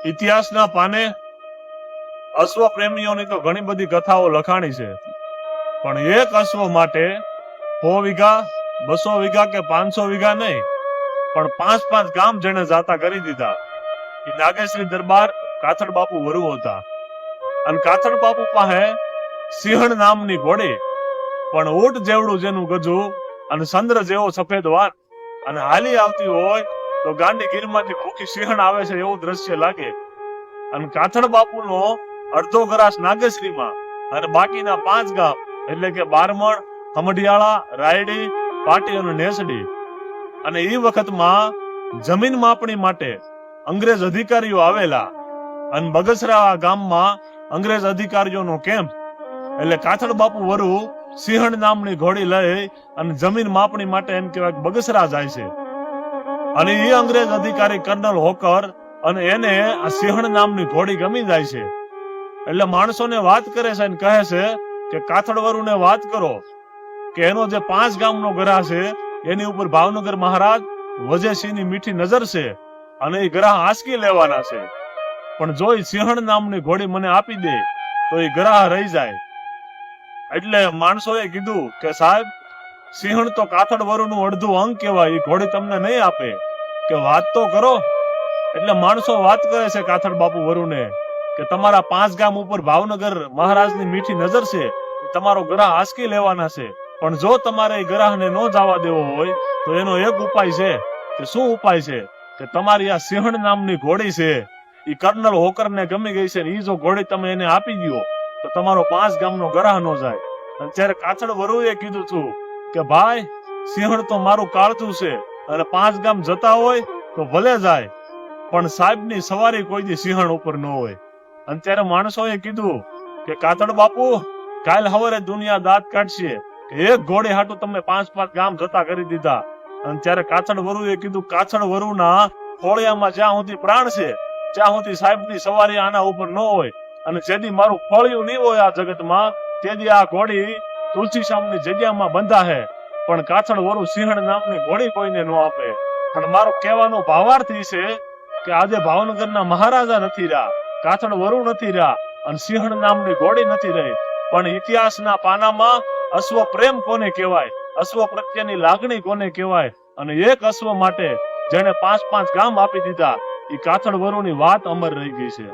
ઇતિહાસના પાને અશ્વ પ્રેમીઓની તો ઘણી બધી કથાઓ લખાણી છે, પણ એક અશ્વ માટે 100 વીઘા 200 વીઘા કે 500 વીઘા નહીં, પણ 5 ગામ જેને જાતા કરી દીધા. એ નાગેશ્રી દરબાર કાથડ બાપુ વરુ હતા, અને કાથડ બાપુ પાસે સિંહણ નામની ઘોડી, પણ ઊંટ જેવડું જેનું ગજું અને ચંદ્ર જેવો સફેદ વાન, અને હાલી આવતી હોય તો ગાંડી ગીરમાંથી ભૂખી સિંહણ આવે છે એવું દ્રશ્ય લાગે. અને કાથડ બાપુનો અડધો ગરાસ નાગેશ્રીમાં અને બાકીના 5 ગામ એટલે કે બારમણ, ખમડિયાળા, રાયડી, પાટી અને નેસડી. અને એ વખતમાં જમીન માપણી માટે અંગ્રેજ અધિકારીઓ આવેલા, અને બગસરા ગામમાં અંગ્રેજ અધિકારીઓનો કેમ્પ. એટલે કાથડ બાપુ વરુ સિંહણ નામની ઘોડી લઈ અને જમીન માપણી માટે એમ કહેવાય બગસરા જાય છે. અને એ અંગ્રેજ અધિકારી કર્નલ હોકર, અને એને આ સિંહણ નામની ઘોડી ગમી જાય છે. એટલે માણસોને વાત કરે છે અને કહે છે કે કાથડ વરુને વાત કરો કે એનો જે 5 ગામનો ગરાહ છે એની ઉપર ભાવનગર મહારાજ વજેસિંહની મીઠી નજર છે, અને એ ગ્રાહ આંચકી લેવાના છે. પણ જો એ સિંહણ નામની ઘોડી મને આપી દે તો એ ગ્રાહ રહી જાય. એટલે માણસોએ કીધું કે સાહેબ, સિંહણ તો કાથડ વરુનું અડધું અંગ કહેવાય, એ ઘોડી તમને નહીં આપે, કે વાત તો કરો. એટલે માણસો વાત કરે છે કાથડ બાપુ વરુને કે તમારા 5 ગામ ઉપર ભાવનગર મહારાજની મીઠી નજર છે, તમારો ગ્રાહ આંચકી લેવાના છે. પણ જો તમારે એ ગ્રાહને ન જવા દેવો હોય તો એનો એક ઉપાય છે. કે શું ઉપાય છે? કે તમારી આ સિંહણ નામની ઘોડી છે એ કર્નલ હોકરને ગમી ગઈ છે, એ જો ઘોડી તમે એને આપી દો તો તમારો 5 ગામનો ગ્રાહ ન જાય. અને ત્યારે કાથડ વરુએ કીધું હતું કે ભાઈ, સિંહણ તો મારું કાળજું છે, અને 5 ગામ જતા હોય તો ભલે જાય, પણ સાહેબની સવારી કોઈ દી સિંહણ ઉપર ન હોય. અને ત્યારે માણસોએ કીધું કે કાથડ બાપુ, કાલ સવારે દુનિયા દાંત કાઢશે કે એક ઘોડી હાટું તમે 5 ગામ જતા કરી દીધા. અને ત્યારે કાથડ વરુએ કીધું, કાથડ વરુના ફોળિયામાં જ્યાં સુધી પ્રાણ છે ત્યાં સુધી સાહેબની સવારી આના ઉપર ન હોય, અને જેથી મારું ફળિયું નહીં હોય આ જગતમાં તેથી આ ઘોડી તુલસીશ્યામની જગ્યામાં બંધા હે, પણ કાથડ વરુ સિંહણ નામની ઘોડી કોઈને ન આપે. પણ મારો કહેવાનો ભાવાર્થ એ છે કે આજે ભાવનગરના મહારાજા નથી રહ્યા, કાથડ વરુ નથી રહ્યા, અને સિંહણ નામની ઘોડી નથી રહી, પણ ઇતિહાસના પાનામાં અશ્વ પ્રેમ કોને કહેવાય, અશ્વ પ્રત્યેની લાગણી કોને કહેવાય, અને એક અશ્વ માટે જેને 5 ગામ આપી દીધા, એ કાથડ વરુની વાત અમર રહી ગઈ છે.